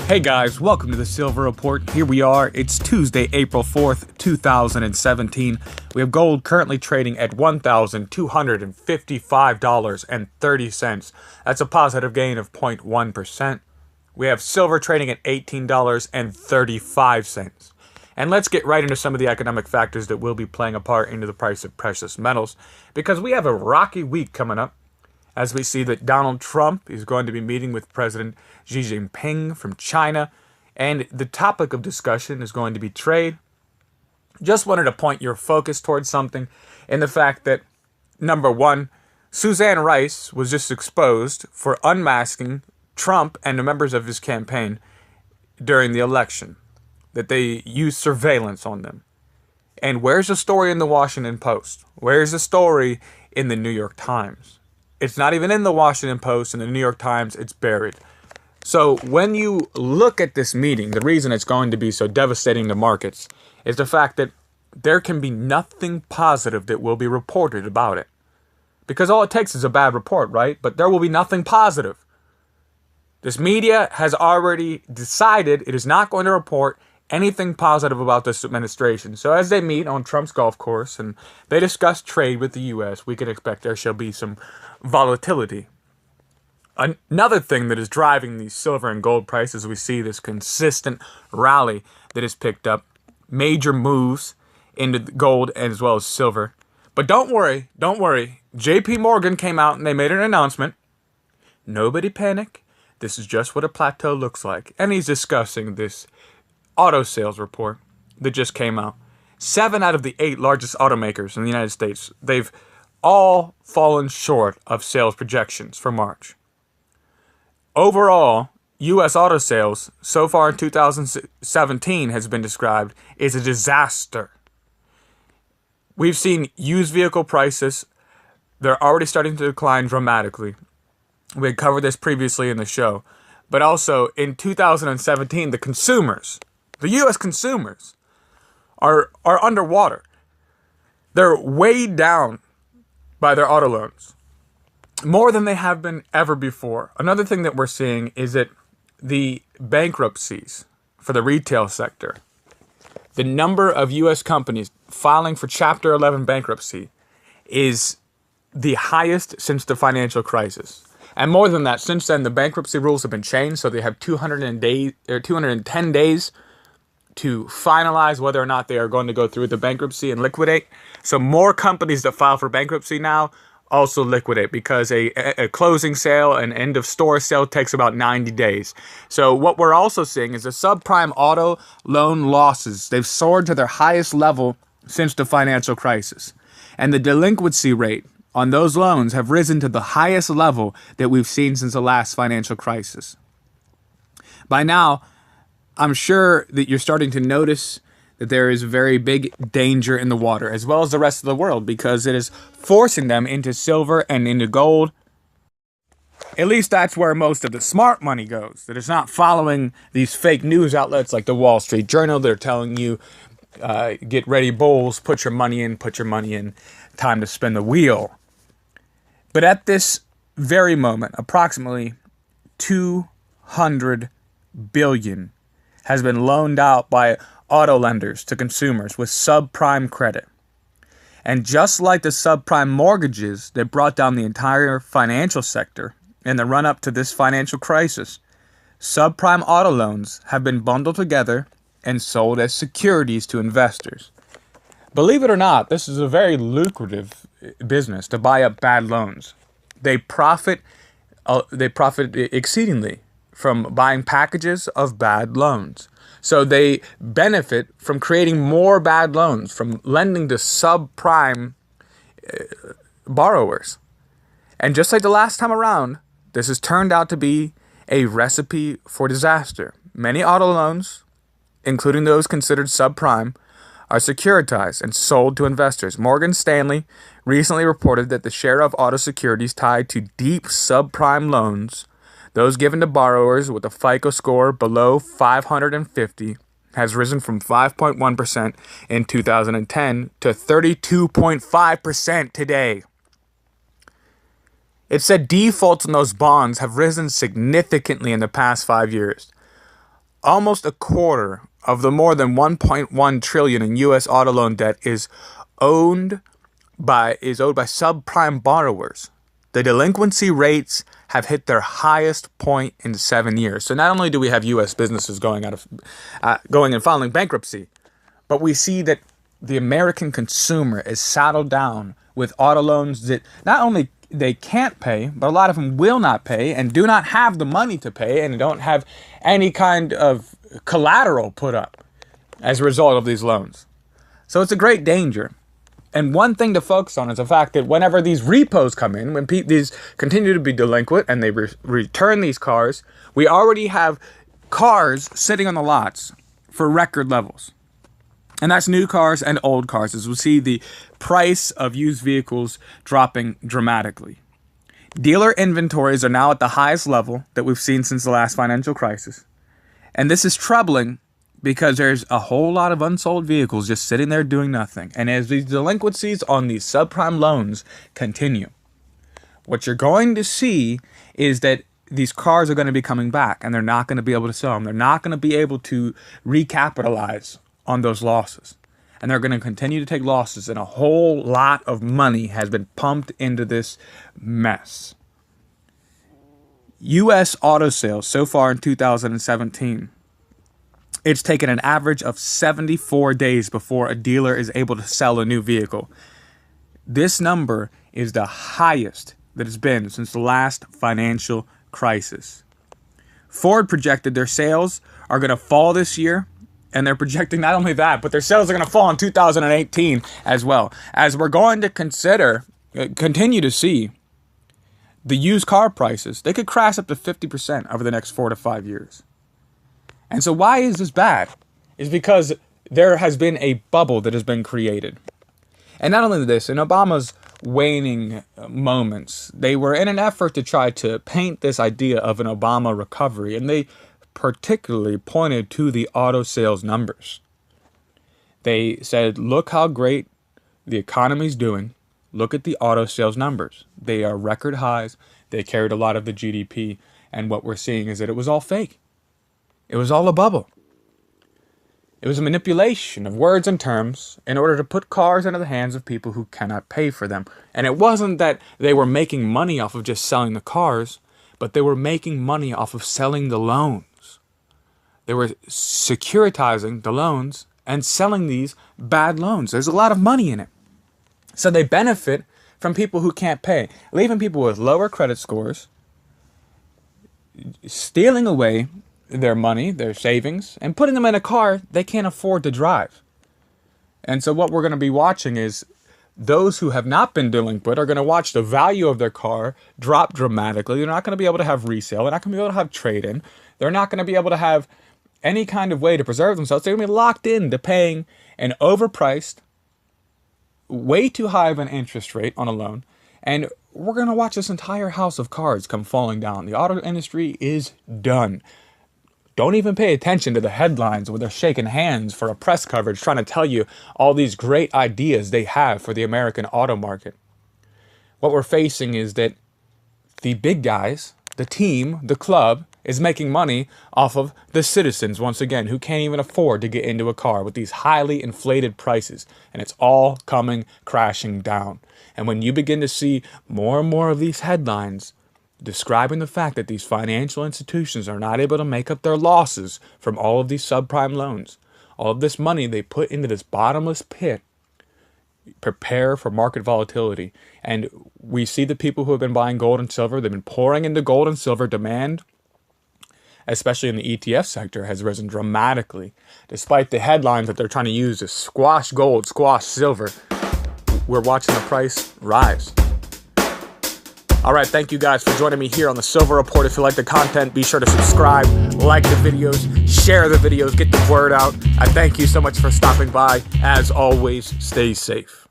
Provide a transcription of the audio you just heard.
Hey guys, welcome to the Silver Report. Here we are. It's Tuesday, April 4th, 2017. We have gold currently trading at $1,255.30. That's a positive gain of 0.1%. We have silver trading at $18.35. And let's get right into some of the economic factors that will be playing a part into the price of precious metals, because we have a rocky week coming up, as we see that Donald Trump is going to be meeting with President Xi Jinping from China, and the topic of discussion is going to be trade. Just wanted to point your focus towards something in the fact that, number one, Suzanne Rice was just exposed for unmasking Trump and the members of his campaign during the election, that they used surveillance on them. And where's the story in the Washington Post? Where's the story in the New York Times? It's not even in the Washington Post and the New York Times. It's buried. So when you look at this meeting, the reason it's going to be so devastating to markets is the fact that there can be nothing positive that will be reported about it. Because all it takes is a bad report, right? But there will be nothing positive. This media has already decided it is not going to report anything positive about this administration. So as they meet on Trump's golf course and they discuss trade with the U.S., we can expect there shall be some volatility. Another thing that is driving these silver and gold prices, we see this consistent rally that is picked up, major moves into gold as well as silver. But don't worry. JP Morgan came out and they made an announcement. Nobody panic. This is just what a plateau looks like. And he's discussing this auto sales report that just came out. 7 out of the 8 largest automakers in the United States, they've all fallen short of sales projections for March. Overall, U.S. auto sales so far in 2017 has been described as a disaster. We've seen used vehicle prices. They're already starting to decline dramatically. We had covered this previously in the show. But also, in 2017, the consumers, the U.S. consumers, are underwater. They're weighed down by their auto loans, more than they have been ever before. Another thing that we're seeing is that the bankruptcies for the retail sector, the number of U.S. companies filing for Chapter 11 bankruptcy is the highest since the financial crisis. And more than that, since then, the bankruptcy rules have been changed, so they have 210 days to finalize whether or not they are going to go through with the bankruptcy and liquidate. So more companies that file for bankruptcy now also liquidate, because a closing sale, an end of store sale, takes about 90 days. So what we're also seeing is the subprime auto loan losses. They've soared to their highest level since the financial crisis. And the delinquency rate on those loans have risen to the highest level that we've seen since the last financial crisis. By now, I'm sure that you're starting to notice that there is very big danger in the water, as well as the rest of the world, because it is forcing them into silver and into gold. At least that's where most of the smart money goes. That is not following these fake news outlets like the Wall Street Journal. They're telling you, get ready, bulls, put your money in, time to spin the wheel. But at this very moment, approximately $200 billion has been loaned out by auto lenders to consumers with subprime credit. And just like the subprime mortgages that brought down the entire financial sector in the run-up to this financial crisis, subprime auto loans have been bundled together and sold as securities to investors. Believe it or not, this is a very lucrative business to buy up bad loans. They profit exceedingly from buying packages of bad loans. So they benefit from creating more bad loans, from lending to subprime borrowers. And just like the last time around, this has turned out to be a recipe for disaster. Many auto loans, including those considered subprime, are securitized and sold to investors. Morgan Stanley recently reported that the share of auto securities tied to deep subprime loans, those given to borrowers with a FICO score below 550, has risen from 5.1% in 2010 to 32.5% today. It said defaults on those bonds have risen significantly in the past 5 years. almost a quarter of the more than 1.1 trillion in U.S. auto loan debt is owed by subprime borrowers. The delinquency rates have hit their highest point in 7 years. So not only do we have U.S. businesses going and filing bankruptcy, but we see that the American consumer is saddled down with auto loans that not only they can't pay, but a lot of them will not pay and do not have the money to pay and don't have any kind of collateral put up as a result of these loans. So it's a great danger. And one thing to focus on is the fact that whenever these repos come in, when these continue to be delinquent and they return these cars, we already have cars sitting on the lots for record levels. And that's new cars and old cars, as we see the price of used vehicles dropping dramatically. Dealer inventories are now at the highest level that we've seen since the last financial crisis. And this is troubling because there's a whole lot of unsold vehicles just sitting there doing nothing. And as these delinquencies on these subprime loans continue, what you're going to see is that these cars are going to be coming back and they're not going to be able to sell them. They're not going to be able to recapitalize on those losses. And they're going to continue to take losses, and a whole lot of money has been pumped into this mess. U.S. auto sales so far in 2017, it's taken an average of 74 days before a dealer is able to sell a new vehicle. This number is the highest that it's been since the last financial crisis. Ford projected their sales are going to fall this year, and they're projecting not only that, but their sales are going to fall in 2018 as well, as we're going to continue to see the used car prices. They could crash up to 50% over the next 4 to 5 years. And so why is this bad? It's because there has been a bubble that has been created. And not only this, in Obama's waning moments, they were in an effort to try to paint this idea of an Obama recovery, and they particularly pointed to the auto sales numbers. They said, look how great the economy's doing. Look at the auto sales numbers. They are record highs. They carried a lot of the GDP. And what we're seeing is that it was all fake. It was all a bubble. It was a manipulation of words and terms in order to put cars into the hands of people who cannot pay for them. And it wasn't that they were making money off of just selling the cars, but they were making money off of selling the loans. They were securitizing the loans and selling these bad loans. There's a lot of money in it. So they benefit from people who can't pay, leaving people with lower credit scores, stealing away their money, their savings, and putting them in a car they can't afford to drive. And so what we're going to be watching is those who have not been delinquent are going to watch the value of their car drop dramatically. They're not going to be able to have resale. They're not going to be able to have trade-in. They're not going to be able to have any kind of way to preserve themselves. They're going to be locked into paying an overpriced, way too high of an interest rate on a loan. And we're going to watch this entire house of cards come falling down. The auto industry is done. Don't even pay attention to the headlines where they're shaking hands for a press coverage trying to tell you all these great ideas they have for the American auto market. What we're facing is that the big guys, the team, the club, is making money off of the citizens, once again, who can't even afford to get into a car with these highly inflated prices. And it's all coming crashing down. And when you begin to see more and more of these headlines describing the fact that these financial institutions are not able to make up their losses from all of these subprime loans, all of this money they put into this bottomless pit, prepare for market volatility. And we see the people who have been buying gold and silver, they've been pouring into gold and silver. Demand, especially in the ETF sector, has risen dramatically. Despite the headlines that they're trying to use to squash gold, squash silver, we're watching the price rise. All right, thank you guys for joining me here on the Silver Report. If you like the content, be sure to subscribe, like the videos, share the videos, get the word out. I thank you so much for stopping by. As always, stay safe.